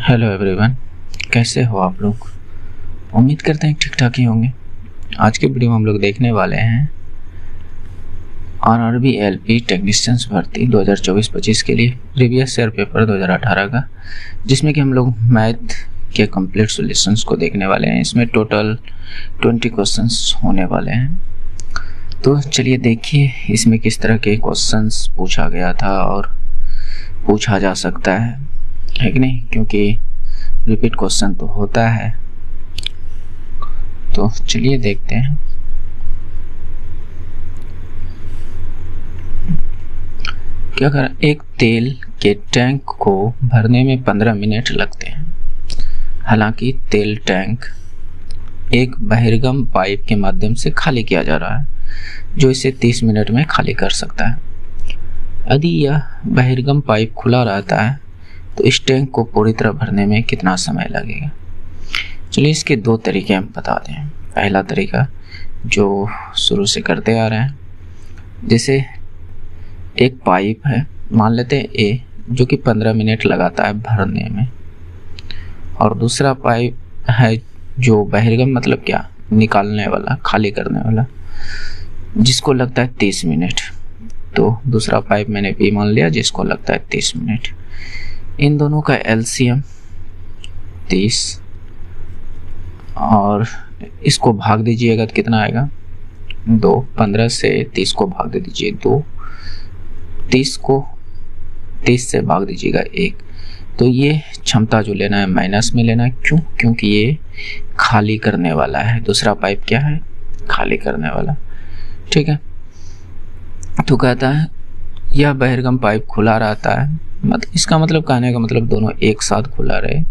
Hello everyone, कैसे हो आप लोग। उम्मीद करते हैं ठीक ठाक ही होंगे। आज के वीडियो में हम लोग देखने वाले हैं आरआरबी एलपी टेक्नीशियंस भर्ती 2024-25 के लिए प्रीवियस ईयर पेपर 2018 का, जिसमें कि हम लोग मैथ के कंप्लीट सॉल्यूशंस को देखने वाले हैं। इसमें टोटल 20 क्वेश्चंस होने वाले हैं। तो चलिए देखिए इसमें किस तरह के क्वेश्चंस पूछा गया था और पूछा जा सकता है कि नहीं, क्योंकि रिपीट क्वेश्चन तो होता है। तो चलिए देखते हैं। क्या कर एक तेल के टैंक को भरने में 15 मिनट लगते हैं। हालांकि तेल टैंक एक बहिर्गम पाइप के माध्यम से खाली किया जा रहा है, जो इसे 30 मिनट में खाली कर सकता है। यदि यह बहिर्गम पाइप खुला रहता है तो इस टैंक को पूरी तरह भरने में कितना समय लगेगा। चलिए इसके दो तरीके हम बता दें। पहला तरीका जो शुरू से करते आ रहे हैं, जैसे एक पाइप है, मान लेते हैं ए, जो कि 15 मिनट लगाता है भरने में, और दूसरा पाइप है जो बहिर्गम मतलब क्या, निकालने वाला, खाली करने वाला, जिसको लगता है 30 मिनट। तो दूसरा पाइप मैंने बी मान लिया जिसको लगता है 30 मिनट। इन दोनों का एलसीएम 30 और इसको भाग दीजिएगा तो कितना आएगा 2। 15 से 30 को भाग दे दीजिए 2, 30 को 30 से भाग दीजिएगा 1। तो ये क्षमता जो लेना है माइनस में लेना है। क्यों? क्योंकि ये खाली करने वाला है। दूसरा पाइप क्या है, खाली करने वाला। ठीक है, तो कहता है यह बहिर्गम पाइप खुला रहता है, मतलब इसका मतलब कहने का मतलब दोनों एक साथ खुला रहे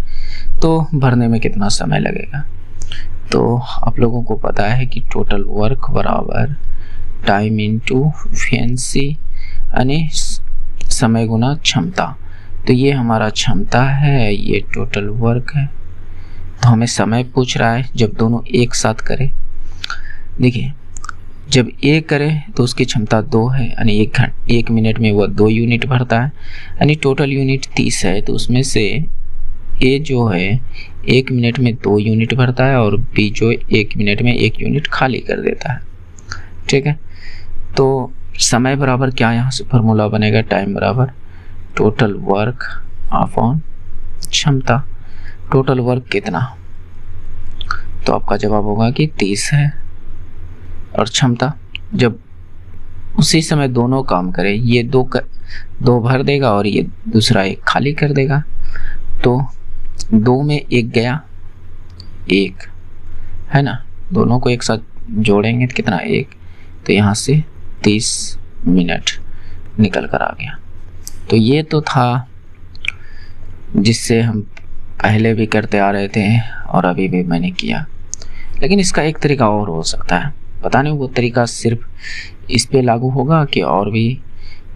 तो भरने में कितना समय लगेगा। तो आप लोगों को पता है कि टोटल वर्क बराबर टाइम इनटू एफिशिएंसी यानी समय गुना क्षमता। तो ये हमारा क्षमता है, ये टोटल वर्क है। तो हमें समय पूछ रहा है जब दोनों एक साथ करें। देखिए जब ए करे तो उसकी क्षमता 2 है, यानी एक मिनट में वह 2 यूनिट भरता है, यानी टोटल यूनिट 30 है। तो उसमें से ए जो है 1 मिनट में 2 यूनिट भरता है और बी जो 1 मिनट में 1 यूनिट खाली कर देता है। ठीक है, तो समय बराबर क्या, यहाँ से फॉर्मूला बनेगा टाइम बराबर टोटल वर्क अपॉन क्षमता। टोटल वर्क कितना, तो आपका जवाब होगा कि 30 है। और क्षमता जब उसी समय दोनों काम करें, ये 2 भर देगा और ये दूसरा 1 खाली कर देगा, तो 2 में 1 गया 1 है ना, दोनों को एक साथ जोड़ेंगे तो कितना 1। तो यहाँ से 30 मिनट निकल कर आ गया। तो ये तो था जिससे हम पहले भी करते आ रहे थे और अभी भी मैंने किया। लेकिन इसका एक तरीका और हो सकता है, पता नहीं वो तरीका सिर्फ इस पे लागू होगा कि और भी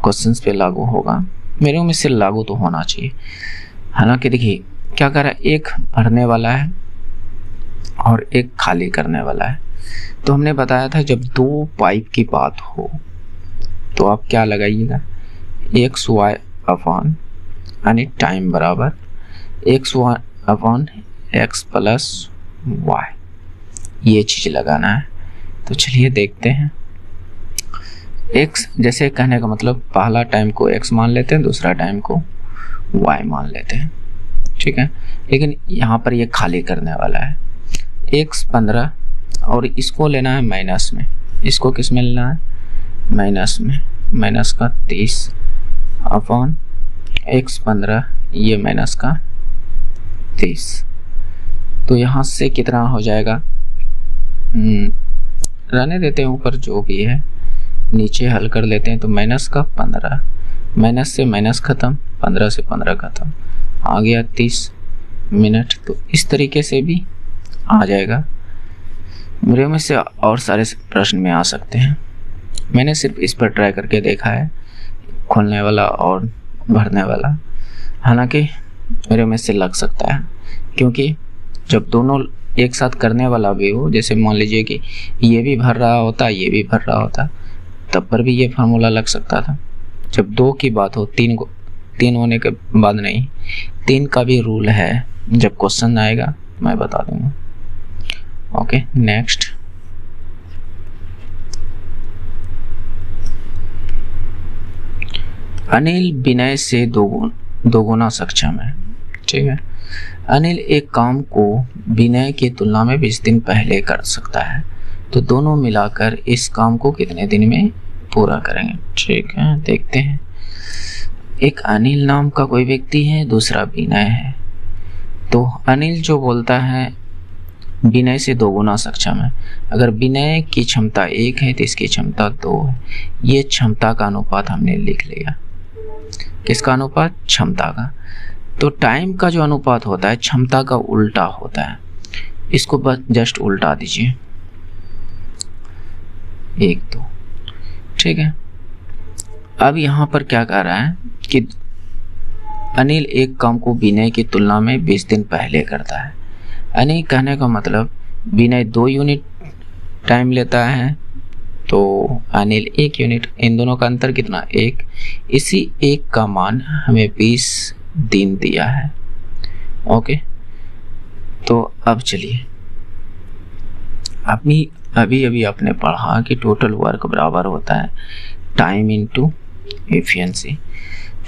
क्वेश्चंस पे लागू होगा। मेरे में से लागू तो होना चाहिए। हालांकि देखिए क्या कर रहा है, एक भरने वाला है और एक खाली करने वाला है। तो हमने बताया था जब 2 पाइप की बात हो तो आप क्या लगाइएगा, एक्स वाई अपॉन यानी टाइम बराबर x y upon x plus y, ये चीज़ लगाना है। तो चलिए देखते हैं। x जैसे कहने का मतलब पहला टाइम को x मान लेते हैं, दूसरा टाइम को y मान लेते हैं। ठीक है, लेकिन यहाँ पर ये खाली करने वाला है x 15 और इसको लेना है माइनस में। इसको किस में लेना है, माइनस में, माइनस का 30 अपॉन x 15, ये माइनस का 30। तो यहाँ से कितना हो जाएगा, रहने देते हैं, ऊपर जो भी है नीचे हल कर लेते हैं। तो माइनस का 15, माइनस से माइनस खत्म, 15 से 15 खत्म, आ गया 30 मिनट। तो इस तरीके से भी आ जाएगा। मेरे में से और सारे प्रश्न में आ सकते हैं। मैंने सिर्फ इस पर ट्राई करके देखा है, खोलने वाला और भरने वाला। हालांकि मेरे में से लग सकता है, क्योंकि जब दोनों एक साथ करने वाला भी हो, जैसे मान लीजिए कि ये भी भर रहा होता, ये भी भर रहा होता, तब पर भी ये फार्मूला लग सकता था। जब 2 की बात हो, 3 होने के बाद नहीं, 3 का भी रूल है जब क्वेश्चन आएगा मैं बता दूंगा। ओके नेक्स्ट, अनिल विनय से दोगुना सक्षम है। ठीक है, अनिल एक काम को विनय की तुलना में 20 दिन पहले कर सकता है, तो दोनों मिलाकर इस काम को कितने दिन में पूरा करेंगे। ठीक है, देखते हैं। एक अनिल नाम का कोई व्यक्ति है, दूसरा विनय है। तो अनिल जो बोलता है विनय से दोगुना सक्षम है। अगर विनय की क्षमता 1 है तो इसकी क्षमता 2 है। ये क्षमता का अनुपात हमने लिख लिया। किसका अनुपात? क्षमता का। तो टाइम का जो अनुपात होता है क्षमता का उल्टा होता है। इसको बस जस्ट उल्टा दीजिए 1 2। ठीक है, अब यहाँ पर क्या कह रहा है कि अनिल एक काम को विनय की तुलना में 20 दिन पहले करता है। अनिल कहने का मतलब विनय 2 यूनिट टाइम लेता है, तो अनिल 1 यूनिट। इन दोनों का अंतर कितना? 1। इसी 1 का मान हमें 20 दिन दिया है। ओके, तो अब चलिए, अभी आपने पढ़ा कि टोटल वर्क बराबर होता है टाइम इनटू एफिशिएंसी।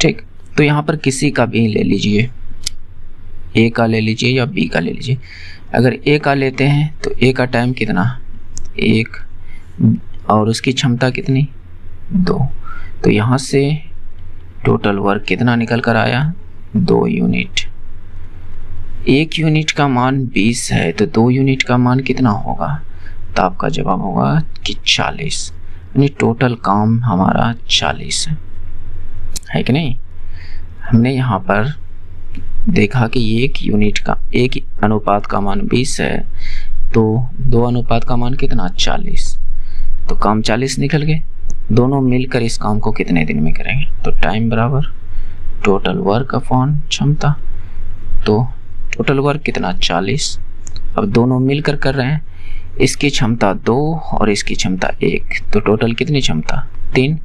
ठीक, तो यहाँ पर किसी का भी ले लीजिए, ए का ले लीजिए या बी का ले लीजिए। अगर ए का लेते हैं तो ए का टाइम कितना? 1 और उसकी क्षमता कितनी? 2। तो यहाँ से टोटल वर्क कितना निकल कर आया? 2 यूनिट। 1 यूनिट का मान 20 है, तो 2 यूनिट का मान कितना होगा? तो आपका जवाब होगा कि 40। यानी टोटल काम हमारा 40 है कि नहीं? हमने यहाँ पर देखा कि 1 यूनिट का 1 अनुपात का मान 20 है, तो 2 अनुपात का मान कितना? 40। तो काम 40 निकल गए। दोनों मिलकर इस काम को कितने दिन में करेंगे? तो टाइम बराबर टोटल वर्क अपॉन क्षमता। तो टोटल वर्क कितना? 40। अब दोनों मिलकर कर रहे हैं। इसकी क्षमता 2 और इसकी क्षमता 1, तो टोटल कितनी क्षमता? 3।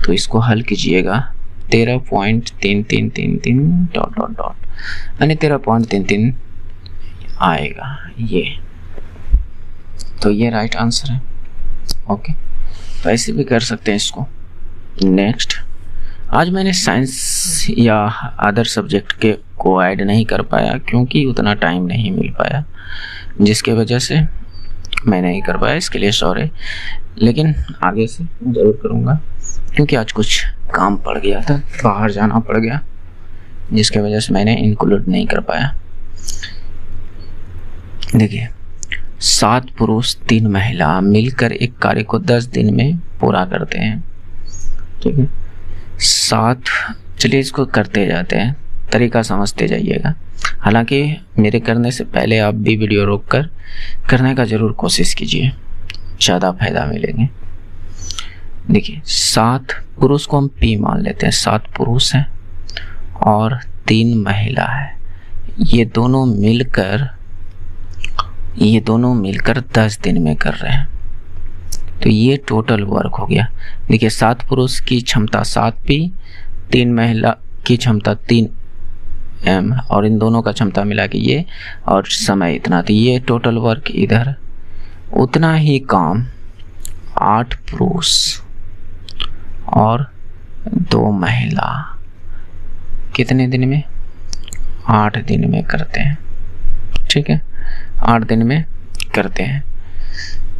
तो इसको हल कीजिएगा 13.3333 डॉट डॉट डॉट, यानी 13.33 आएगा ये। तो ये राइट आंसर है। ओके, तो ऐसे भी कर सकते हैं इसको। नेक्स्ट, आज मैंने साइंस या अदर सब्जेक्ट के को ऐड नहीं कर पाया क्योंकि उतना टाइम नहीं मिल पाया, जिसके वजह से मैं नहीं कर पाया। इसके लिए सॉरी, लेकिन आगे से ज़रूर करूँगा क्योंकि आज कुछ काम पड़ गया था, बाहर जाना पड़ गया, जिसके वजह से मैंने इंक्लूड नहीं कर पाया। देखिए, 7 पुरुष 3 महिला मिलकर एक कार्य को 10 दिन में पूरा करते हैं। ठीक है, 7, चलिए इसको करते जाते हैं, तरीका समझते जाइएगा। हालांकि मेरे करने से पहले आप भी वीडियो रोककर करने का ज़रूर कोशिश कीजिए, ज़्यादा फायदा मिलेंगे। देखिए, 7 पुरुष को हम P मान लेते हैं। 7 पुरुष हैं और 3 महिला है। ये दोनों मिलकर 10 दिन में कर रहे हैं, तो ये टोटल वर्क हो गया। देखिए, 7 पुरुष की क्षमता 7P, 3 महिला की क्षमता 3M, और इन दोनों का क्षमता मिला के ये, और समय इतना, तो ये टोटल वर्क इधर। उतना ही काम 8 पुरुष और 2 महिला कितने दिन में? 8 दिन में करते हैं। ठीक है, 8 दिन में करते हैं।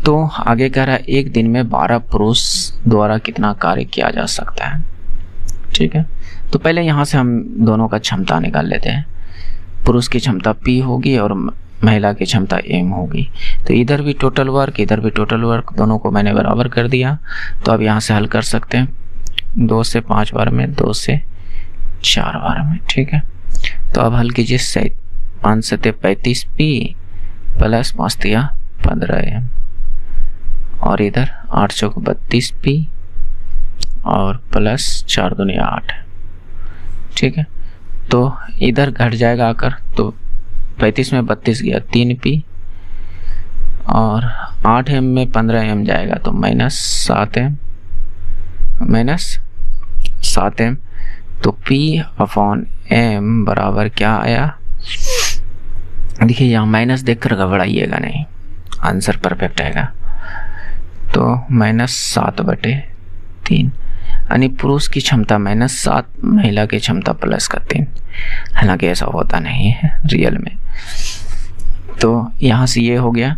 तो आगे कह रहा है 1 दिन में 12 पुरुष द्वारा कितना कार्य किया जा सकता है। ठीक है, तो पहले यहाँ से हम दोनों का क्षमता निकाल लेते हैं। पुरुष की क्षमता P होगी और महिला की क्षमता M होगी। तो इधर भी टोटल वर्क, इधर भी टोटल वर्क, दोनों को मैंने बराबर कर दिया। तो अब यहाँ से हल कर सकते हैं 2 से 5 बार में, 2 से 4 बार में। ठीक है, तो अब हल कीजिए। 5 से 35P प्लस 5 दिया 15M, और इधर 8 चौक 32P और प्लस 4 दूनी 8। ठीक है, तो इधर घट जाएगा आकर, तो 35 में 32 गया 3P, और 8M में 15M जाएगा तो -7M, तो P/m बराबर क्या आया, देखिए यहाँ माइनस देखकर घबराइएगा नहीं, आंसर परफेक्ट आएगा। तो -7/3, यानी पुरुष की क्षमता -7, महिला की क्षमता +3। हालांकि ऐसा होता नहीं है रियल में। तो यहाँ से ये हो गया।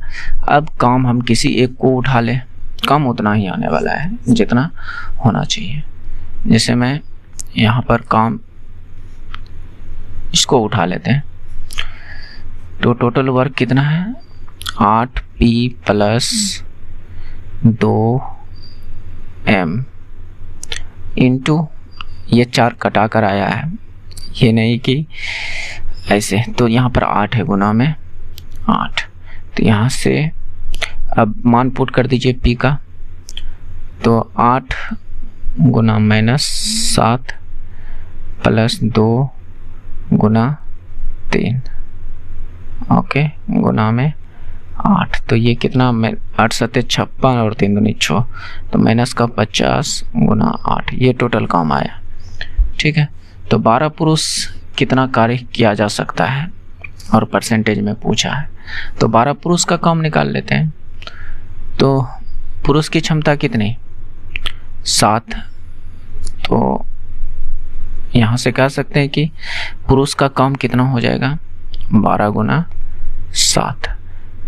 अब काम हम किसी एक को उठा लें, काम उतना ही आने वाला है जितना होना चाहिए। जैसे मैं यहाँ पर काम इसको उठा लेते हैं, तो टोटल वर्क कितना है 8P + 2m इंटू ये 4 कटा कर आया है, ये नहीं कि ऐसे। तो यहाँ पर 8 है, गुना में 8। तो यहाँ से अब मान पुट कर दीजिए P का, तो 8 गुना -7 + 2 गुना 3, ओके, गुना में 8। तो ये कितना, 8 × 7 = 56 और 3 दूनी 6, तो -50 गुना 8, ये टोटल काम आया। ठीक है, तो 12 पुरुष कितना कार्य किया जा सकता है और परसेंटेज में पूछा है। तो 12 पुरुष का काम निकाल लेते हैं। तो पुरुष की क्षमता कितनी, 7। तो यहाँ से कह सकते हैं कि पुरुष का काम कितना हो जाएगा 12 गुना 7,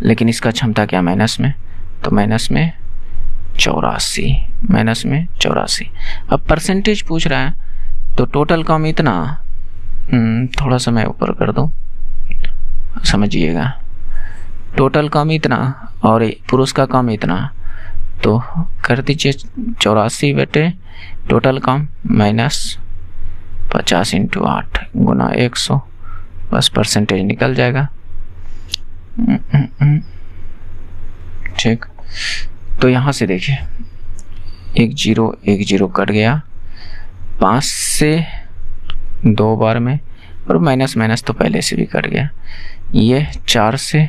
लेकिन इसका क्षमता क्या माइनस में, तो माइनस में 84। अब परसेंटेज पूछ रहा है, तो टोटल काम इतना, थोड़ा सा मैं ऊपर कर दूं, समझिएगा, टोटल काम इतना और पुरुष का काम इतना, तो कर दीजिए 84 टोटल काम -50 × 8 गुना 100, बस परसेंटेज निकल जाएगा। ठीक, तो यहाँ से देखिए 1 0 कट गया 5 से 2 बार में, और माइनस तो पहले से भी कट गया। ये 4 से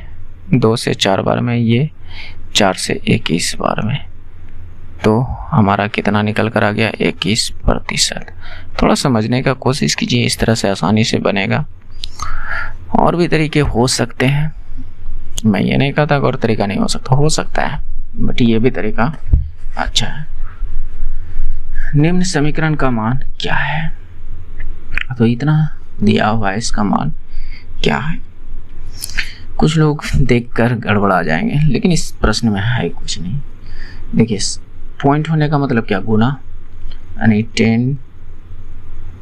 2 से 4 बार में, ये 4 से 21 बार में। तो हमारा कितना निकल कर आ गया 21%। थोड़ा समझने का कोशिश कीजिए, इस तरह से आसानी से बनेगा। और भी तरीके हो सकते हैं, मैं ये नहीं कहता और तरीका नहीं हो सकता है, बट ये भी तरीका अच्छा है। निम्न समीकरण का मान क्या है, तो इतना दिया हुआ है, इसका मान क्या है। कुछ लोग देखकर गड़बड़ा जाएंगे, लेकिन इस प्रश्न में है कुछ नहीं। देखिए पॉइंट होने का मतलब क्या, गुना, यानी 10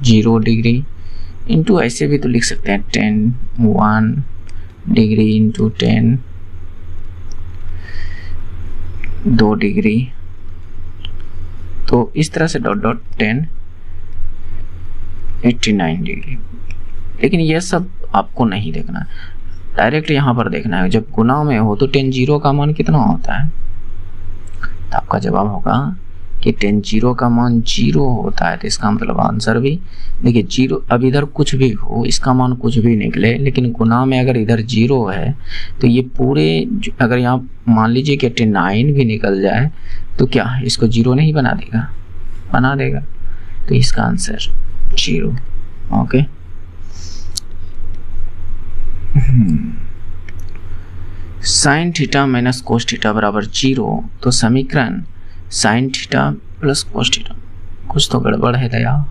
0 डिग्री इंटू, ऐसे भी तो लिख सकते हैं 10 1 डिग्री इंटू 10 2 डिग्री। तो इस तरह से डॉट 10 89 डिग्री। लेकिन यह सब आपको नहीं देखना, डायरेक्ट यहाँ पर देखना है। जब गुना में हो तो 10 0 का मान कितना होता है, तो आपका जवाब होगा कि 10 0 का मान 0 होता है। तो इसका मतलब आंसर भी देखिए 0। अब इधर कुछ भी हो, इसका मान कुछ भी निकले, लेकिन गुना में अगर इधर 0 है तो ये पूरे, अगर यहाँ मान लीजिए कि 89 भी निकल जाए तो क्या इसको 0 नहीं बना देगा, बना देगा। तो इसका answer 0। Okay, sine theta minus cos theta बराबर 0। तो समीकरण sine theta plus cos theta, कुछ तो गड़बड़ है दया।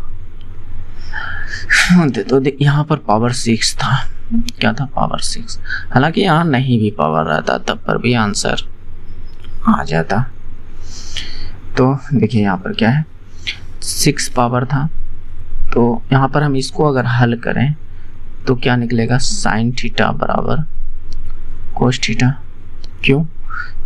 तो यहाँ पर पावर 6 था, क्या था, पावर 6। हालांकि यहाँ नहीं भी पावर रहता तब पर भी आंसर आ जाता। तो देखिए यहाँ पर क्या है, 6 पावर था। तो यहाँ पर हम इसको अगर हल करें तो क्या निकलेगा, साइन थीटा बराबर कोस थीटा। क्यों,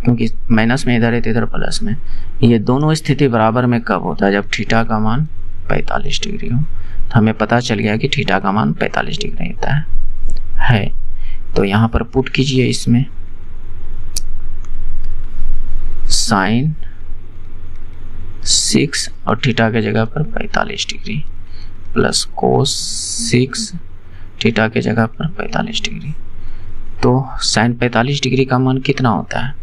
क्योंकि माइनस में इधर है तो इधर प्लस में। ये दोनों स्थिति बराबर में कब होता है, जब थीटा का मान 45 डिग्री हो। तो हमें पता चल गया कि थीटा का मान 45 डिग्री होता है। तो यहाँ पर पुट कीजिए, इसमें साइन 6 और थीटा के जगह पर 45 डिग्री प्लस कोस 6 थीटा के जगह पर 45 डिग्री। तो साइन 45 डिग्री का मान कितना होता है,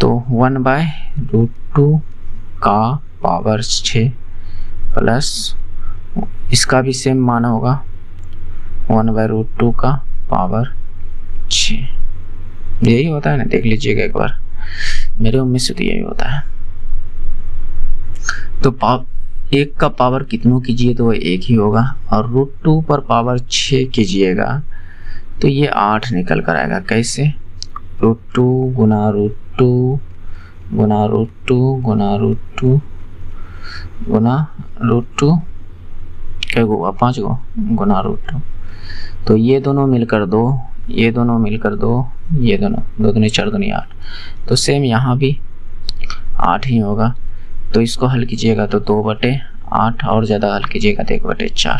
तो 1/√2 का पावर 6 प्लस इसका भी सेम मान होगा 1/√2 का पावर 6। यही होता है ना, देख लीजिएगा एक बार, मेरे उम्मीद से तो यही होता है। तो एक का पावर कितनों कीजिए तो वो एक ही होगा, और √2 पर पावर 6 कीजिएगा तो ये 8 निकल कर आएगा। कैसे? √2 गुना √2 गुना √2 गुना √2 गुना √2 क्या हुआ, 5 गो गुना √2। तो ये दोनों मिलकर 2, ये दोनों मिलकर 2, ये दोनों 2 दूनी 4 दूनी 8। तो सेम यहाँ भी 8 ही होगा। तो इसको हल कीजिएगा तो 2/8, और ज़्यादा हल कीजिएगा तो 1/4।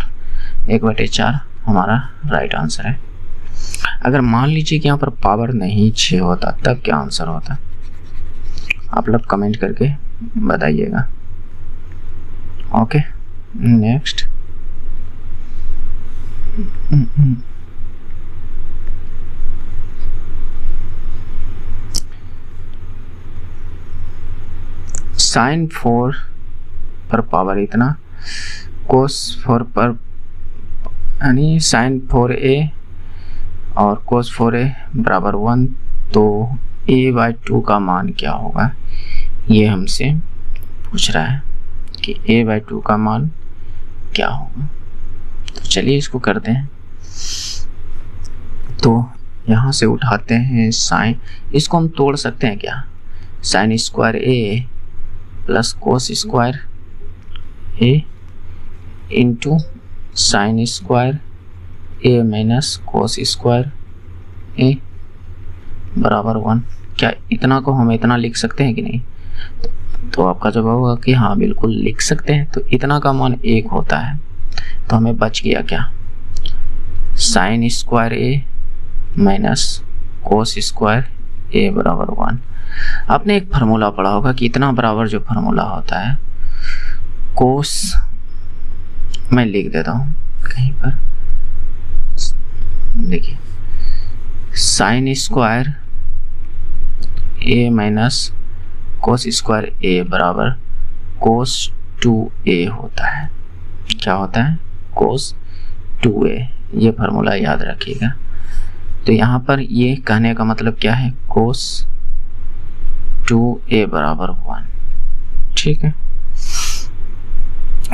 1/4 हमारा राइट आंसर है। अगर मान लीजिए कि यहाँ पर पावर नहीं 6 होता तब क्या आंसर होता, आप लोग कमेंट करके बताइएगा। Okay, next. sin 4 पर पावर इतना, cos 4 पर यानी sin 4a और cos 4a बराबर 1, तो a/2 का मान क्या होगा, ये हमसे पूछ रहा है कि a/2 का मान क्या होगा। तो चलिए इसको करते हैं। तो यहाँ से उठाते हैं साइन, इसको हम तोड़ सकते हैं क्या, sin square a plus cos square a into sine square a minus cos square a बराबर 1। क्या इतना को हम इतना लिख सकते हैं कि नहीं? तो आपका जवाब होगा कि हाँ बिल्कुल लिख सकते हैं। तो इतना का मान 1 होता है, तो हमें बच गया क्या, sine square a minus cos square a बराबर 1। आपने एक फार्मूला पढ़ा होगा कि इतना बराबर जो फार्मूला होता है, कोस, मैं लिख देता हूँ कहीं पर, देखिए sine square a minus cos square a बराबर कोस 2a होता है। क्या होता है, कोस 2a। ये फार्मूला याद रखिएगा। तो यहाँ पर ये कहने का मतलब क्या है, कोस 2a बराबर 1। ठीक है,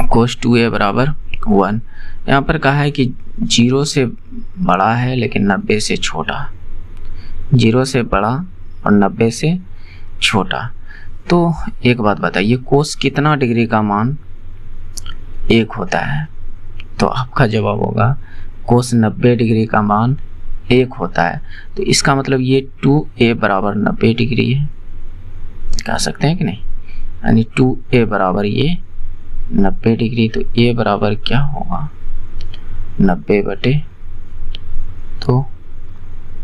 कोस 2a बराबर 1। यहाँ पर कहा है कि 0 से बड़ा है लेकिन 90 से छोटा, 0 से बड़ा और 90 से छोटा। तो एक बात बताइए, कोस कितना डिग्री का मान 1 होता है? तो आपका जवाब होगा कोस 90 डिग्री का मान 1 होता है। तो इसका मतलब ये 2a बराबर 90 डिग्री है, कह सकते हैं कि नहीं, यानी 2a बराबर ये 90 डिग्री। तो a बराबर क्या होगा, 90/2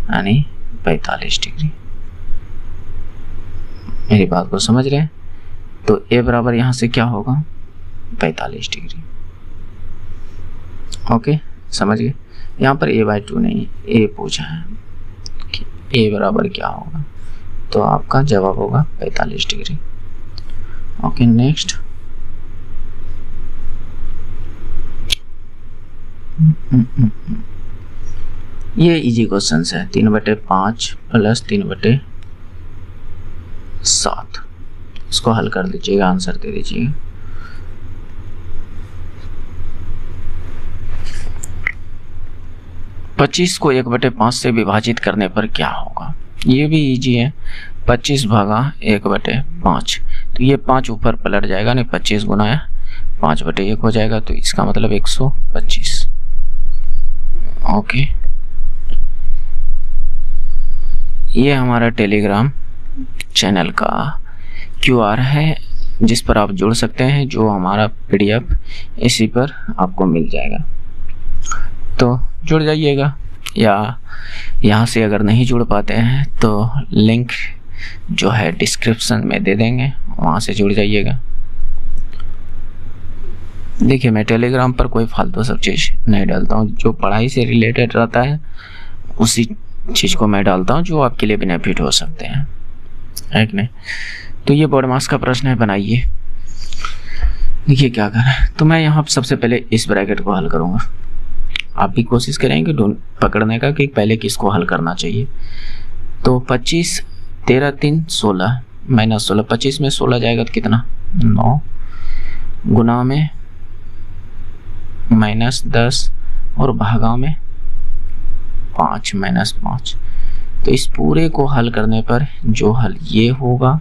यानी 45 डिग्री। मेरी बात को समझ रहे हैं? तो a बराबर यहाँ से क्या होगा, 45 डिग्री। ओके, समझ गए। यहाँ पर a/2 नहीं, a पूछा है कि a बराबर क्या होगा, तो आपका जवाब होगा 45 डिग्री। Okay, next. ये इजी क्वेश्चन है, 3/5 प्लस 3/7। इसको हल कर लीजिएगा, आंसर दे दीजिएगा। पच्चीस को 1/5 से विभाजित करने पर क्या होगा, ये भी इजी है। 25 भागा 1/5, तो ये 5 ऊपर पलट जाएगा, नहीं 25 गुना 5/1 हो जाएगा। तो इसका मतलब 125। ओके, ये हमारा टेलीग्राम चैनल का QR है, जिस पर आप जुड़ सकते हैं। जो हमारा PDF इसी पर आपको मिल जाएगा, तो जुड़ जाइएगा। या यहाँ से अगर नहीं जुड़ पाते हैं तो लिंक जो है डिस्क्रिप्शन में दे देंगे, वहाँ से जुड़ जाइएगा। देखिए, मैं टेलीग्राम पर कोई फालतू सब चीज़ नहीं डालता हूँ, जो पढ़ाई से रिलेटेड रहता है उसी चीज़ को मैं डालता हूँ जो आपके लिए बेनिफिट हो सकते हैं, है कि नहीं। तो ये बोर्ड मास का प्रश्न है, बनाइए। देखिए क्या करें, तो मैं यहाँ सबसे पहले इस ब्रैकेट को हल करूँगा। आप भी कोशिश करेंगे पकड़ने का कि पहले किसको हल करना चाहिए। तो 25 13 3 16 माइनस 16, 25 में 16 जाएगा तो कितना 9, गुना में माइनस 10 और भागा में 5 माइनस 5। तो इस पूरे को हल करने पर जो हल ये होगा,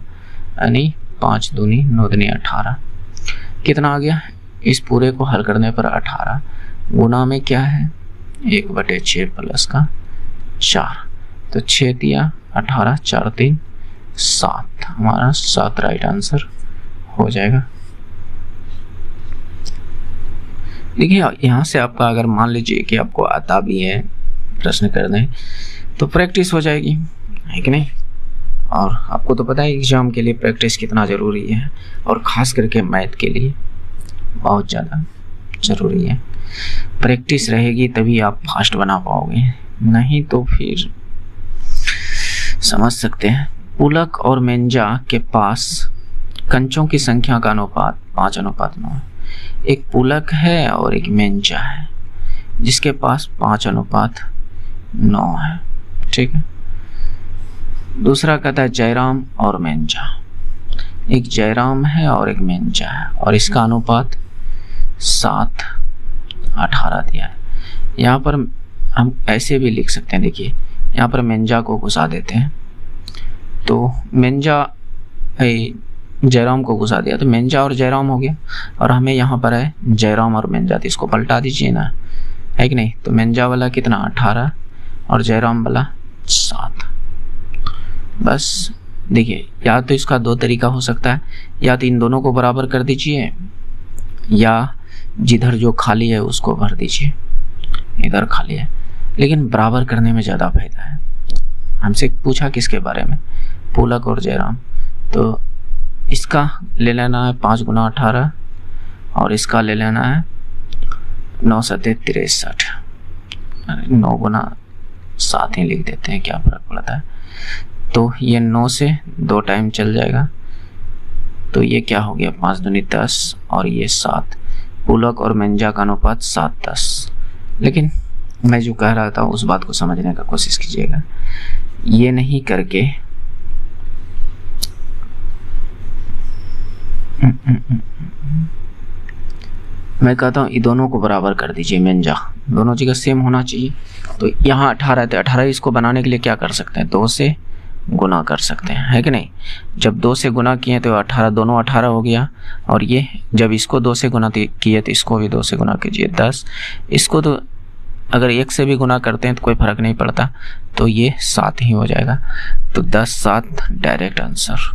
यानी 5 दूनी 9 दूनी 18, कितना आ गया। इस पूरे को हल करने पर 18 गुना में क्या है 1/6 प्लस का 4, तो 6 दिया 18, 4 3 7, हमारा 7 राइट आंसर हो जाएगा। देखिए यहाँ से आपका अगर मान लीजिए कि आपको आता भी है प्रश्न करने, तो प्रैक्टिस हो जाएगी, है कि नहीं। और आपको तो पता है एग्जाम के लिए प्रैक्टिस कितना ज़रूरी है, और ख़ास करके मैथ के लिए बहुत ज़्यादा ज़रूरी है। प्रैक्टिस रहेगी तभी आप फास्ट बना पाओगे, नहीं तो फिर समझ सकते हैं। पुलक और मेंजा के पास कंचों की संख्या का अनुपात 5:9 है। एक पुलक है और एक मेंजा है जिसके पास 5:9 है, ठीक है। दूसरा कहता है जयराम और मेंजा, एक जयराम है और एक मेंजा है और इसका अनुपात 7:18 दिया है। यहाँ पर हम ऐसे भी लिख सकते हैं, देखिए यहाँ पर मेंजा को घुसा देते हैं, तो मेंजा जयराम को घुसा दिया तो मेंजा और जयराम हो गया, और हमें यहाँ पर है जयराम और मेंजा, तो इसको पलटा दीजिए ना, है कि नहीं। तो मेंजा वाला कितना 18 और जयराम वाला 7। बस देखिए, या तो इसका 2 तरीका हो सकता है, या तो इन दोनों को बराबर कर दीजिए, या जिधर जो खाली है उसको भर दीजिए, इधर खाली है, लेकिन बराबर करने में ज़्यादा फायदा है। हमसे पूछा किसके बारे में, पुलक और जयराम, तो इसका ले लेना है 5 गुना 18 और इसका ले लेना है 9 7 63, 9 गुना 7 ही लिख देते हैं, क्या फर्क पड़ता है। तो ये 9 से 2 टाइम चल जाएगा, तो ये क्या हो गया 5 दूनी 10 और ये 7। पुलक और मेंजा का अनुपात 7:10। लेकिन मैं जो कह रहा था उस बात को समझने का कोशिश कीजिएगा, ये नहीं करके मैं कहता हूँ ये दोनों को बराबर कर दीजिए, मेंजा दोनों जगह सेम होना चाहिए। तो यहाँ 18 है तो 18, इसको बनाने के लिए क्या कर सकते हैं, 2 से गुना कर सकते हैं, है कि नहीं। जब 2 से गुना किए तो 18, दोनों 18 हो गया, और ये जब इसको 2 से गुना किए तो इसको भी 2 से गुना कीजिए 10। इसको तो अगर 1 से भी गुना करते हैं तो कोई फर्क नहीं पड़ता, तो ये 7 ही हो जाएगा। तो 10 7 डायरेक्ट आंसर।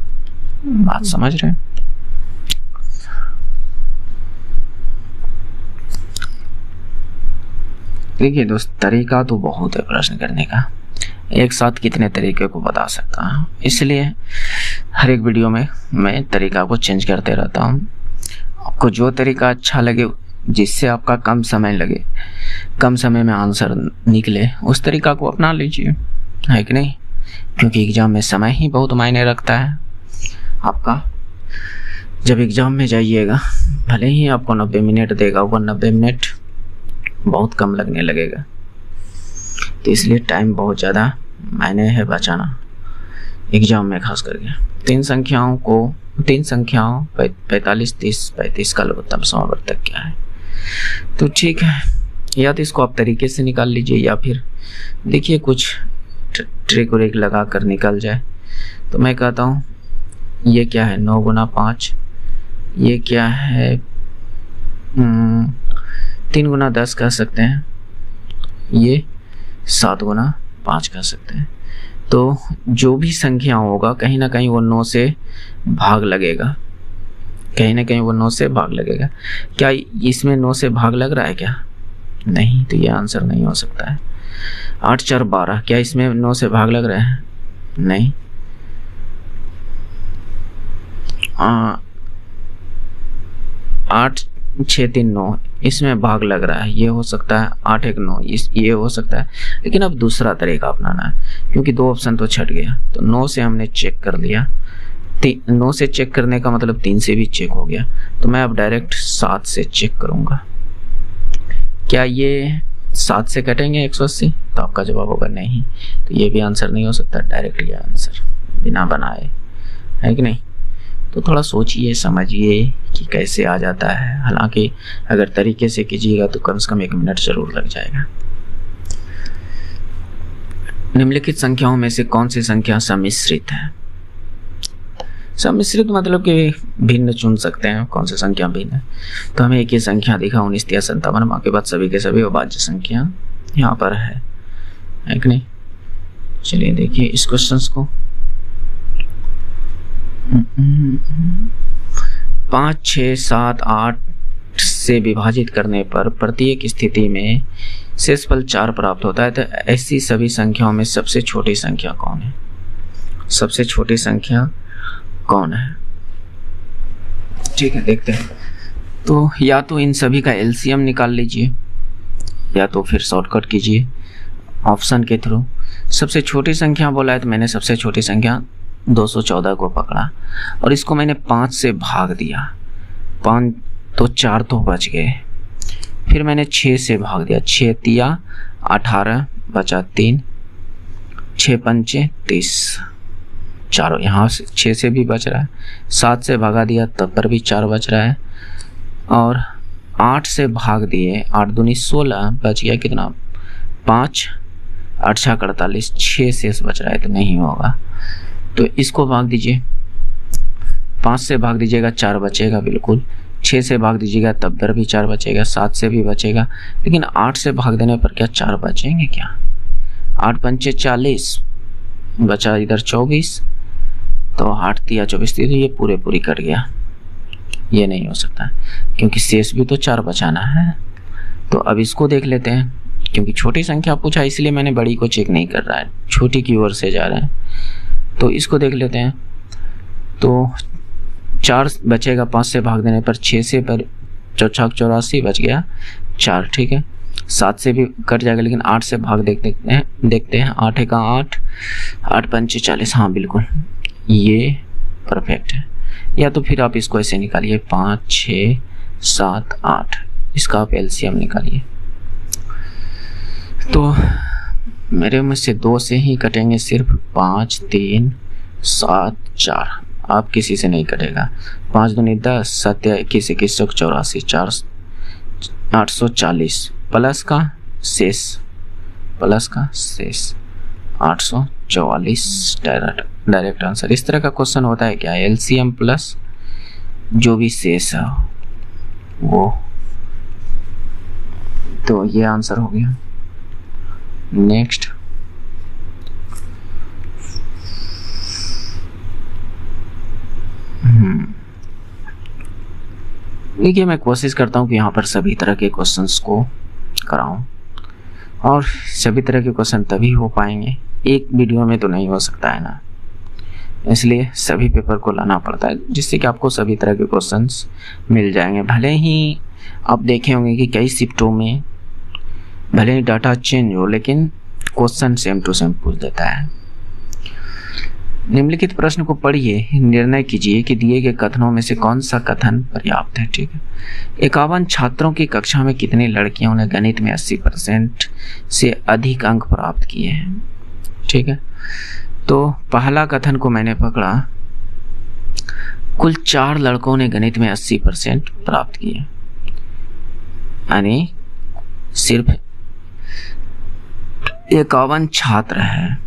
बात समझ रहे हैं। देखिए दोस्त, तरीका तो बहुत है प्रश्न करने का, एक साथ कितने तरीके को बता सकता हूँ, इसलिए हर एक वीडियो में मैं तरीका को चेंज करते रहता हूँ। आपको जो तरीका अच्छा लगे, जिससे आपका कम समय लगे, कम समय में आंसर निकले, उस तरीका को अपना लीजिए, है कि नहीं। क्योंकि एग्ज़ाम में समय ही बहुत मायने रखता है आपका। जब एग्ज़ाम में जाइएगा, भले ही आपको 90 मिनट देगा, वो 90 मिनट बहुत कम लगने लगेगा, तो इसलिए टाइम बहुत ज़्यादा मायने है बचाना एग्ज़ाम में, खास करके 3 संख्याओं 45 30 35 का लघुत्तम समावर्तक क्या है। तो ठीक है, या तो इसको आप तरीके से निकाल लीजिए, या फिर देखिए कुछ ट्रिक व्रिक लगा कर निकल जाए। तो मैं कहता हूँ ये क्या है 9 गुना 5, ये क्या है 3 गुना 10 कह सकते हैं, ये 7 गुना 5 कह सकते हैं। तो जो भी संख्या होगा कहीं ना कहीं वो 9 से भाग लगेगा, कहीं ना कहीं वो 9 से भाग लगेगा। क्या इसमें 9 से भाग लग रहा है क्या? नहीं, तो ये आंसर नहीं हो सकता है। 8 4 12, क्या इसमें 9 से भाग लग रहा है? नहीं। 8 6 3 9, इसमें भाग लग रहा है, ये हो सकता है। 8 1 9, ये हो सकता है। लेकिन अब दूसरा तरीका अपनाना है, क्योंकि 2 ऑप्शन तो छट गया। तो 9 से हमने चेक कर लिया, 9 से चेक करने का मतलब 3 से भी चेक हो गया, तो मैं अब डायरेक्ट 7 से चेक करूंगा। क्या ये 7 से कटेंगे 180? तो आपका जवाब होगा नहीं, तो ये भी आंसर नहीं हो सकता, डायरेक्ट ये आंसर बिना बनाए, है कि नहीं? तो थोड़ा सोचिए समझिए कि कैसे आ जाता है। हालांकि अगर तरीके से कीजिएगा तो कम से कम 1 मिनट जरूर लग जाएगा। निम्नलिखित संख्याओं में से कौन सी संख्या सम्मिश्रित है? सम्मिश्रित मतलब कि भिन्न चुन सकते हैं, कौन सी संख्या भिन्न है। तो हमें एक ही संख्या दिखा 19 या 57, बाकी बाद सभी के सभी अभाज्य संख्या यहाँ पर है कि नहीं? चलिए देखिए इस क्वेश्चन को। 5, 6, 7, 8 से विभाजित करने पर प्रत्येक स्थिति में शेषफल 4 प्राप्त होता है। तो ऐसी सभी संख्याओं में सबसे छोटी संख्या कौन है? सबसे छोटी संख्या कौन है? ठीक है, देखते हैं। तो या तो इन सभी का एलसीएम निकाल लीजिए या तो फिर शॉर्टकट कीजिए ऑप्शन के थ्रू। सबसे छोटी संख्या बोला है तो मैंने सबसे छोटी संख्या 214 को पकड़ा और इसको मैंने 5 से भाग दिया। 5 तो 4 तो बच गए, फिर मैंने 6 से भाग दिया, 6 तिया 18 बचा 3, 6 पंचे 30, चारों यहाँ से 6 से भी बच रहा है, 7 से भागा दिया तब पर भी 4 बच रहा है, और 8 से भाग दिए, 8 दूनी 16 बच गया कितना 5, 8 6 48, 6 शेष बच रहा है तो नहीं होगा। तो इसको भाग दीजिए, 5 से भाग दीजिएगा 4 बचेगा बिल्कुल, 6 से भाग दीजिएगा तब पर भी 4 बचेगा, 7 से भी बचेगा, लेकिन 8 से भाग देने पर क्या 4 बचेंगे क्या? 8 पंचे 40 बचा इधर 24, तो 8 तिया 24 थी, तो ये पूरी कट गया। ये नहीं हो सकता क्योंकि शेष भी तो 4 बचाना है। तो अब इसको देख लेते हैं, क्योंकि छोटी संख्या पूछा इसलिए मैंने बड़ी को चेक नहीं कर रहा है, छोटी की ओर से जा रहे हैं। तो इसको देख लेते हैं। तो 4 बचेगा 5 से भाग देने पर, 6 से पर 4 84 बच गया 4, ठीक है। 7 से भी कट जाएगा, लेकिन 8 से भाग देखते हैं 8 एक 8, 8 पंचे 40, हाँ बिल्कुल ये परफेक्ट है। या तो फिर आप इसको ऐसे निकालिए 5, 6, 7, 8, इसका आप एलसीएम निकालिए। तो मेरे में से 2 से ही कटेंगे सिर्फ, 5, 3, 7, 4, आप किसी से नहीं कटेगा। 5 दूनी 10, 7 21, 2184, 4 840 प्लस का शेष 844 डायरेक्ट आंसर। इस तरह का क्वेश्चन होता है क्या, एलसीएम प्लस जो भी शेष है वो, तो ये आंसर हो गया। नेक्स्ट, देखिए मैं कोशिश करता हूँ कि यहाँ पर सभी तरह के क्वेश्चंस को कराऊं, और सभी तरह के क्वेश्चन तभी हो पाएंगे, एक वीडियो में तो नहीं हो सकता है ना, इसलिए सभी पेपर को लाना पड़ता है जिससे कि आपको सभी तरह के क्वेश्चंस मिल जाएंगे। भले ही आप देखे होंगे कि कई शिफ्टों में भले ही डाटा चेंज हो, लेकिन क्वेश्चन सेम टू सेम पूछ देता है। निम्नलिखित प्रश्न को पढ़िए, निर्णय कीजिए कि दिए गए कथनों में से कौन सा कथन पर्याप्त है। ठीक है, 51 छात्रों की कक्षा में कितनी लड़कियों ने गणित में 80% से अधिक अंक प्राप्त किए हैं। ठीक है, तो पहला कथन को मैंने पकड़ा, कुल 4 लड़कों ने गणित में 80% प्राप्त किए, यानी सिर्फ 51 छात्र हैं,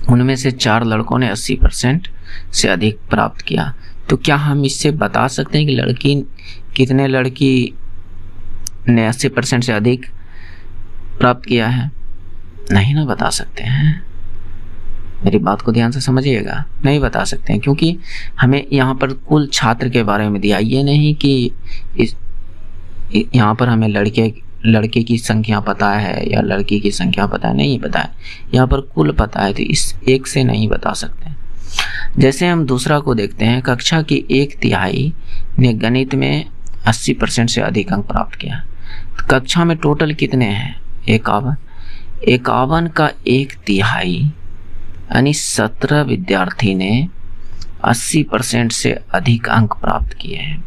उनमें से 4 लड़कों ने 80% से अधिक प्राप्त किया। तो क्या हम इससे बता सकते हैं कि कितने लड़की ने 80% से अधिक प्राप्त किया है? नहीं ना बता सकते हैं, मेरी बात को ध्यान से समझिएगा, नहीं बता सकते हैं, क्योंकि हमें यहाँ पर कुल छात्र के बारे में दिया, ये नहीं कि यहाँ पर हमें लड़के की संख्या पता है या लड़की की संख्या पता है, नहीं पता है, यहाँ पर कुल पता है, तो इस एक से नहीं बता सकते। जैसे हम दूसरा को देखते हैं, कक्षा की 1/3 ने गणित में 80% से अधिक अंक प्राप्त किया। तो कक्षा में टोटल कितने हैं? 51, 51 का 1/3 यानी 17 विद्यार्थी ने 80% से अधिक अंक प्राप्त किए हैं,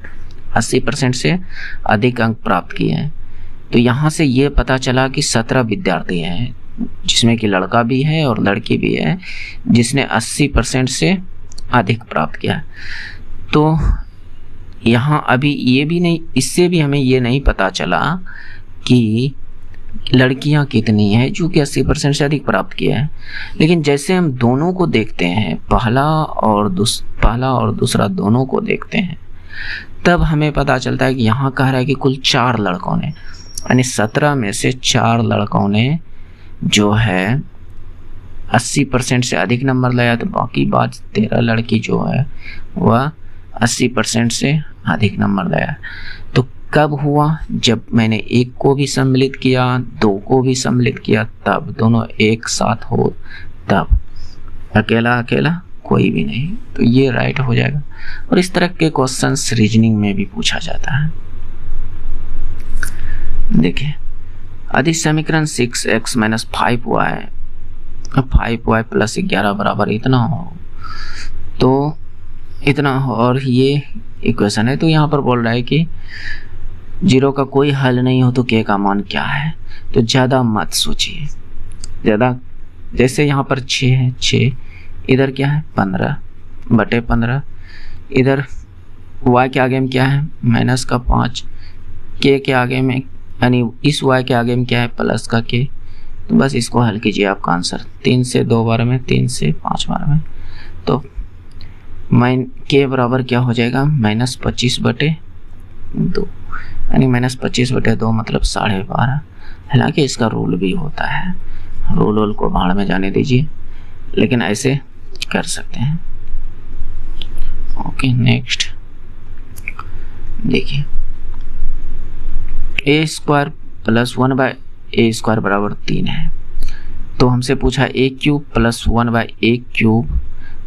80% से अधिक अंक प्राप्त किए हैं। तो यहाँ से ये पता चला कि 17 विद्यार्थी हैं, जिसमें कि लड़का भी है और लड़की भी है, जिसने 80% से अधिक प्राप्त किया। तो यहाँ अभी ये भी नहीं, इससे भी हमें ये नहीं पता चला कि लड़कियां कितनी हैं जो कि 80% से अधिक प्राप्त किया है। लेकिन जैसे हम दोनों को देखते हैं, पहला और दूसरा दोनों को देखते हैं, तब हमें पता चलता है कि यहाँ कह रहा है कि कुल 4 लड़कों ने, यानी 17 में से 4 लड़कों ने जो है 80% से अधिक नंबर लाया। तो बाकी बात 13 लड़की जो है वह 80% से अधिक नंबर लाया। तो कब हुआ? जब मैंने 1 को भी सम्मिलित किया, 2 को भी सम्मिलित किया, तब दोनों एक साथ हो, तब अकेला अकेला कोई भी नहीं। तो ये राइट हो जाएगा। और इस तरह के क्वेश्चंस रीजनिंग में भी पूछा जाता है। देखिए, यदि समीकरण 6x - 5y 5y + 11 बराबर इतना हो, तो इतना हो, और ये इक्वेशन है। तो यहाँ पर बोल रहा है कि 0 का कोई हल नहीं हो तो k का मान क्या है। तो ज़्यादा मत सोचिए, ज़्यादा, जैसे यहाँ पर 6 है, 6 इधर क्या है 15/15, इधर y के आगे में क्या है -5, k के आगे में, यानी इस y के आगे में क्या है प्लस का k। तो बस इसको हल कीजिए, आपका आंसर 3 से 2 बार में, 3 से 5 बार में। तो k बराबर क्या हो जाएगा -25/2, यानी -25/2 मतलब 12.5। हालांकि इसका रूल भी होता है, रूल को भाड़ में जाने दीजिए, लेकिन ऐसे कर सकते हैं। ओके, नेक्स्ट देखिए, a² + 1/a² बराबर 3 है। तो हमसे पूछा a³ + 1/a³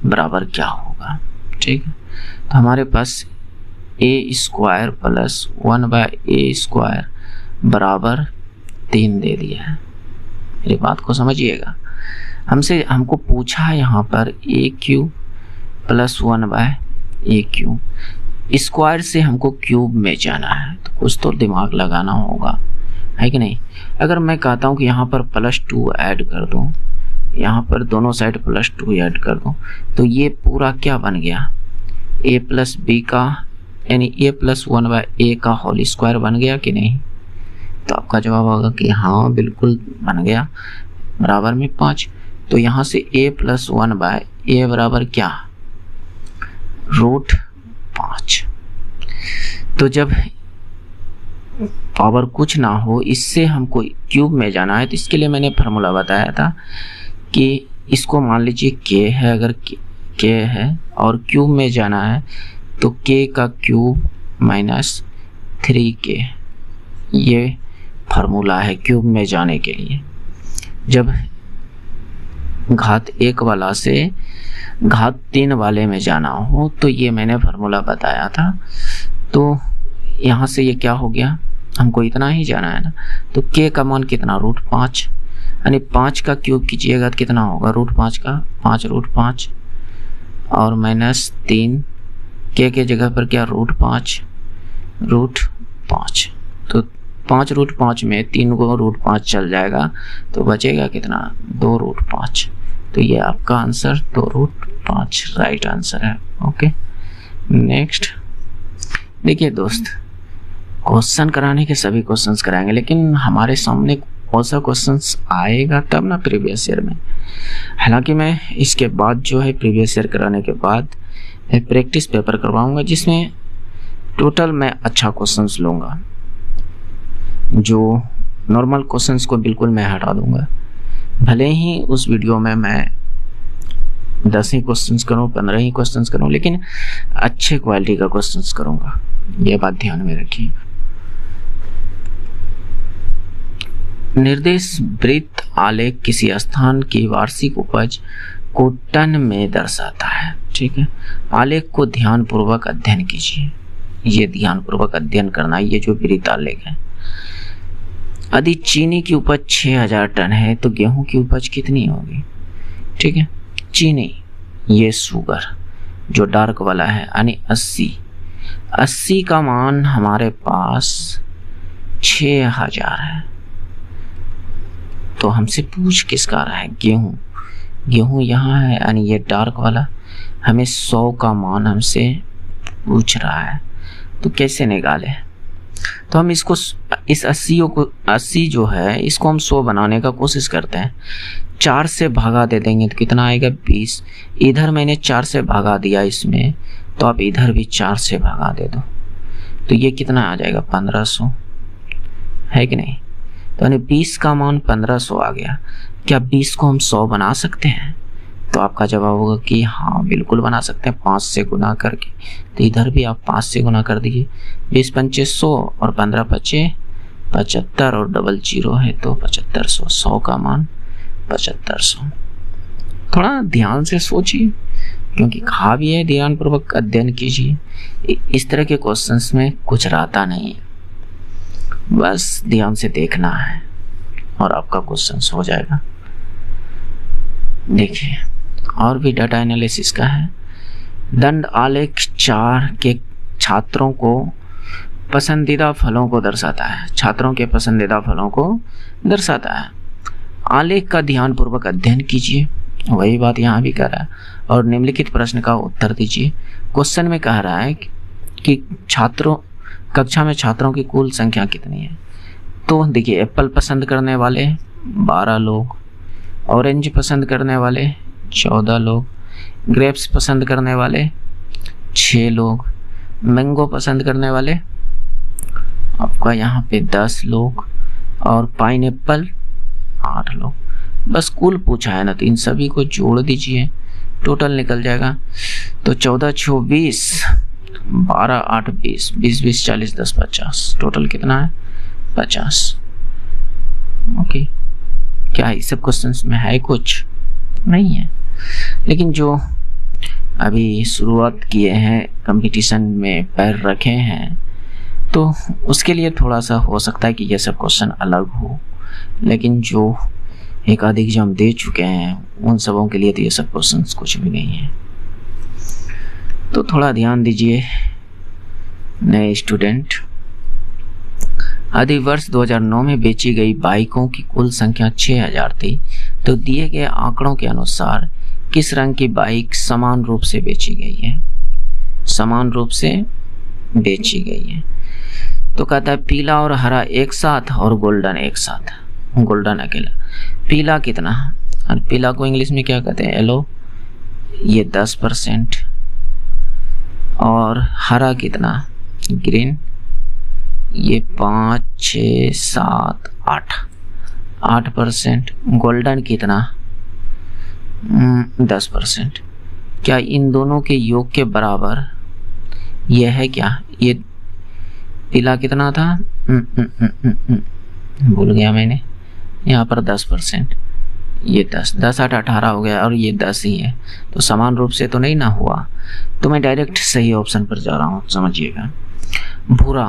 बराबर क्या होगा। ठीक है, तो हमारे पास a² + 1/a² बराबर 3 दे दिया है। मेरी बात को समझिएगा, हमको पूछा है यहाँ पर a³ + 1/a³, स्क्वायर से हमको क्यूब में जाना है, तो कुछ तो दिमाग लगाना होगा, है कि नहीं। अगर मैं कहता हूँ कि यहाँ पर +2 ऐड कर दूँ, यहाँ पर दोनों साइड +2 ऐड कर दूँ, तो ये पूरा क्या बन गया a + b का, यानी a + 1/a का होल स्क्वायर बन गया कि नहीं। तो आपका जवाब होगा कि हाँ बिल्कुल बन गया, बराबर में 5। तो यहाँ से a + 1/a बराबर क्या, √5। तो जब पावर कुछ ना हो, इससे हमको क्यूब में जाना है, तो इसके लिए मैंने फार्मूला बताया था कि इसको मान लीजिए k है, अगर k है और क्यूब में जाना है तो k का क्यूब -3k, ये फार्मूला है क्यूब में जाने के लिए। जब घात 1 वाला से घात 3 वाले में जाना हो, तो ये मैंने फार्मूला बताया था। तो यहाँ से ये क्या हो गया, हमको इतना ही जाना है ना, तो k का मान कितना, √5, यानी 5 का क्यूब कीजिएगा तो कितना होगा, √5 का 5√5 और -3, k के जगह पर क्या √5, तो 5√5 में 3 को √5 चल जाएगा, तो बचेगा कितना, 2√5। तो ये आपका आंसर 2√5 राइट आंसर है। ओके, नेक्स्ट देखिए दोस्त, क्वेश्चन कराने के सभी क्वेश्चंस कराएंगे, लेकिन हमारे सामने कौन सा क्वेश्चंस आएगा तब ना प्रीवियस ईयर में। हालांकि मैं इसके बाद जो है प्रीवियस ईयर कराने के बाद प्रैक्टिस पेपर करवाऊंगा, जिसमें टोटल मैं अच्छा क्वेश्चंस लूँगा, जो नॉर्मल क्वेश्चंस को बिल्कुल मैं हटा दूंगा। भले ही उस वीडियो में मैं 10 ही क्वेश्चंस करूँ, 15 ही क्वेश्चंस करूँ, लेकिन अच्छे क्वालिटी का क्वेश्चंस करूँगा, ये बात ध्यान में रखिए। निर्देश वृत्त आलेख किसी स्थान की वार्षिक उपज को टन में दर्शाता है। ठीक है, आलेख को ध्यानपूर्वक अध्ययन कीजिए, ये ध्यानपूर्वक अध्ययन करना, ये जो वृत्त आलेख है। यदि चीनी की उपज 6000 टन है तो गेहूं की उपज कितनी होगी। ठीक है, चीनी ये शुगर, जो डार्क वाला है, यानी 80 का मान हमारे पास 6000 है। तो हमसे पूछ किसका रहा है? गेहूं यहाँ है, यानी ये डार्क वाला। हमें 100 का मान हमसे पूछ रहा है, तो कैसे निकाले? तो हम इसको इस 80 जो है इसको हम 100 बनाने का कोशिश करते हैं। 4 से भागा दे देंगे तो कितना आएगा? 20। इधर मैंने 4 से भागा दिया इसमें, तो आप इधर भी 4 से भागा दे दो, तो ये कितना आ जाएगा? 1500, है कि नहीं? तो यानी 20 का मान 1500 आ गया। क्या 20 को हम 100 बना सकते हैं? तो आपका जवाब होगा कि हाँ, बिल्कुल बना सकते हैं, 5 से गुना करके। तो इधर भी आप 5 से गुना कर दीजिए। 20 पंचे 100 और 15 पचे 75 और डबल 0 है तो 7500। 100 का मान 7500। थोड़ा ध्यान से सोचिए, क्योंकि कहा भी है ध्यानपूर्वक अध्ययन कीजिए। इस तरह के क्वेश्चंस में कुछ रहता नहीं है, बस ध्यान से देखना है और आपका क्वेश्चंस हो जाएगा। देखिए, और भी डाटा एनालिसिस का है। दंड आलेख 4 के छात्रों को पसंदीदा फलों को दर्शाता है। छात्रों के पसंदीदा फलों को दर्शाता है। आलेख का ध्यानपूर्वक अध्ययन कीजिए, वही बात यहाँ भी कह रहा है, और निम्नलिखित प्रश्न का उत्तर दीजिए। क्वेश्चन में कह रहा है कि कक्षा में छात्रों की कुल संख्या कितनी है? तो देखिए, एप्पल पसंद करने वाले 12 लोग, ऑरेंज पसंद करने वाले 14 लोग, ग्रेप्स पसंद करने वाले 6 लोग, मैंगो पसंद करने वाले आपका यहाँ पे 10 लोग, और पाइनएप्पल 8 लोग। बस कुल पूछा है ना, तो इन सभी को जोड़ दीजिए, टोटल निकल जाएगा। तो 14 6 20, 12 8 20, 20 20 40 10 50, टोटल कितना है? 50। ओके, क्या इस सब क्वेश्चंस में है? कुछ नहीं है, लेकिन जो अभी शुरुआत किए हैं, कंपटीशन में पैर रखे हैं, तो उसके लिए थोड़ा सा हो सकता है कि ये सब क्वेश्चन अलग हो, लेकिन जो एक आध एग्जाम दे चुके हैं उन सबों के लिए तो ये सब क्वेश्चंस कुछ भी नहीं है। तो थोड़ा ध्यान दीजिए नए स्टूडेंट। यदि वर्ष 2009 में बेची गई बाइकों की कुल संख्या 6000 थी, तो दिए गए आंकड़ों के अनुसार किस रंग की बाइक समान रूप से बेची गई है? समान रूप से बेची गई है, तो कहता है पीला और हरा एक साथ और गोल्डन एक साथ। गोल्डन अकेला। पीला कितना? और पीला को इंग्लिश में क्या कहते हैं? येलो, ये 10%। और हरा कितना? ग्रीन, ये 5 6 7 8%। गोल्डन कितना? 10%। क्या इन दोनों के योग के बराबर ये है क्या? ये पीला कितना था? भूल गया मैंने, यहाँ पर 10%, ये 10 10 8 18 हो गया, और ये 10 ही है, तो समान रूप से तो नहीं ना हुआ। तो मैं डायरेक्ट सही ऑप्शन पर जा रहा हूँ, समझिएगा। भूरा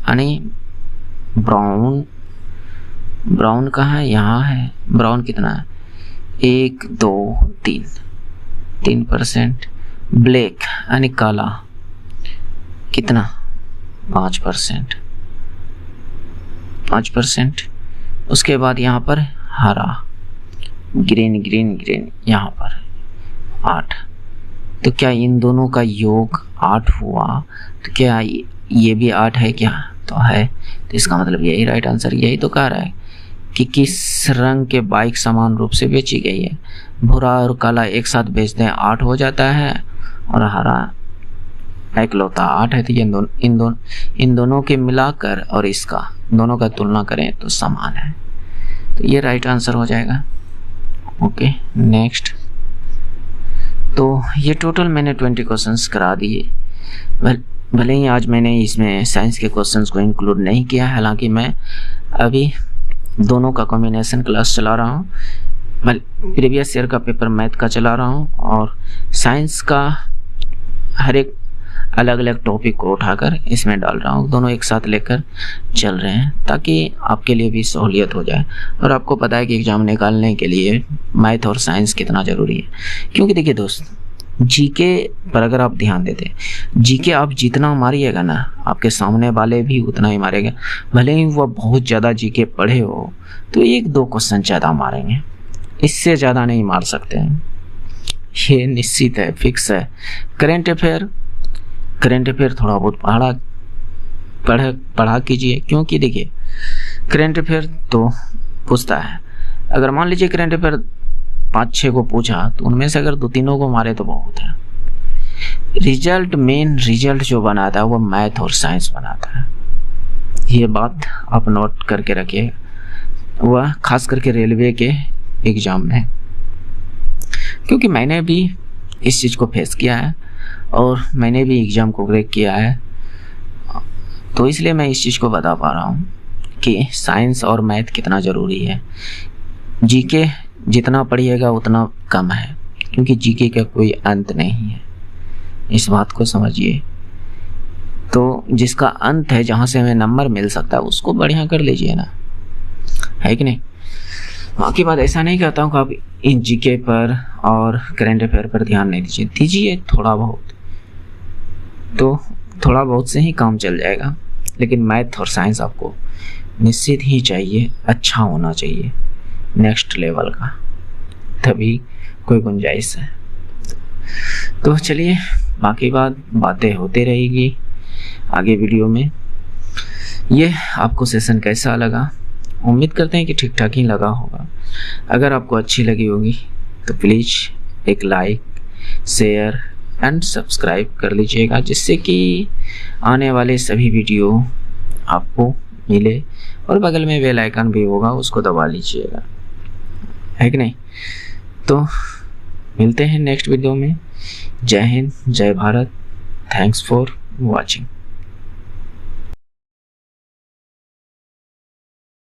यानी ब्राउन। ब्राउन कहाँ है? यहाँ है। ब्राउन कितना है? 1 2 3%। ब्लैक यानी काला, कितना? 5%। उसके बाद यहाँ पर हरा, ग्रीन यहाँ पर 8। तो क्या इन दोनों का योग 8 हुआ? तो क्या ये भी 8 है क्या? तो है। तो इसका मतलब यही राइट आंसर, यही तो कह रहा है कि किस रंग के बाइक समान रूप से बेची गई है। भूरा और काला एक साथ बेच दें 8 हो जाता है, और हरा एकलौता 8 है। तो ये इन दोनों के मिलाकर और इसका दोनों का तुलना करें तो समान है, तो ये राइट आंसर हो जाएगा। Okay, next. तो ये टोटल मैंने 20 क्वेश्चंस करा दिए। भले ही आज मैंने इसमें साइंस के क्वेश्चंस को इंक्लूड नहीं किया, हालांकि मैं अभी दोनों का कॉम्बिनेशन क्लास चला रहा हूँ। प्रीवियस ईयर का पेपर मैथ का चला रहा हूँ, और साइंस का हर एक अलग अलग टॉपिक को उठाकर इसमें डाल रहा हूँ। दोनों एक साथ लेकर चल रहे हैं ताकि आपके लिए भी सहूलियत हो जाए। और आपको पता है कि एग्ज़ाम निकालने के लिए मैथ और साइंस कितना ज़रूरी है। क्योंकि देखिए दोस्त, जीके पर अगर आप ध्यान देते हैं, जीके आप जितना मारिएगा ना, आपके सामने वाले भी उतना ही मारेगा। भले ही वह बहुत ज़्यादा जीके पढ़े हो तो 1-2 क्वेश्चन ज़्यादा मारेंगे, इससे ज़्यादा नहीं मार सकते हैं, ये निश्चित है, फिक्स है। करेंट अफेयर थोड़ा बहुत पढ़ा कीजिए, क्योंकि देखिए करेंट अफेयर तो पूछता है, अगर मान लीजिए करेंट अफेयर 5-6 को पूछा तो उनमें से अगर 2-3 को मारे तो बहुत है। मेन रिजल्ट जो बनाता है वो मैथ और साइंस बनाता है, ये बात आप नोट करके रखिए, वह खास करके रेलवे के एग्जाम में, क्योंकि मैंने भी इस चीज़ को फेस किया है और मैंने भी एग्ज़ाम को क्रैक किया है, तो इसलिए मैं इस चीज़ को बता पा रहा हूँ कि साइंस और मैथ कितना ज़रूरी है। जीके जितना पढ़िएगा उतना कम है, क्योंकि जीके का कोई अंत नहीं है, इस बात को समझिए। तो जिसका अंत है, जहाँ से हमें नंबर मिल सकता है, उसको बढ़िया कर लीजिए ना, है कि नहीं। बाकी बात ऐसा नहीं कहता हूँ कि आप इन जीके पर और करंट अफेयर पर ध्यान नहीं दीजिए थोड़ा बहुत, तो थोड़ा बहुत से ही काम चल जाएगा, लेकिन मैथ और साइंस आपको निश्चित ही चाहिए, अच्छा होना चाहिए, नेक्स्ट लेवल का, तभी कोई गुंजाइश है। तो चलिए, बाकी बातें होते रहेगी आगे वीडियो में। ये आपको सेशन कैसा लगा, उम्मीद करते हैं कि ठीक ठाक ही लगा होगा। अगर आपको अच्छी लगी होगी तो प्लीज़ एक लाइक, शेयर एंड सब्सक्राइब कर लीजिएगा, जिससे कि आने वाले सभी वीडियो आपको मिले, और बगल में बेल आइकन भी होगा, उसको दबा लीजिएगा, है कि नहीं। तो मिलते हैं नेक्स्ट वीडियो में। जय हिंद, जय भारत, थैंक्स फॉर वॉचिंग।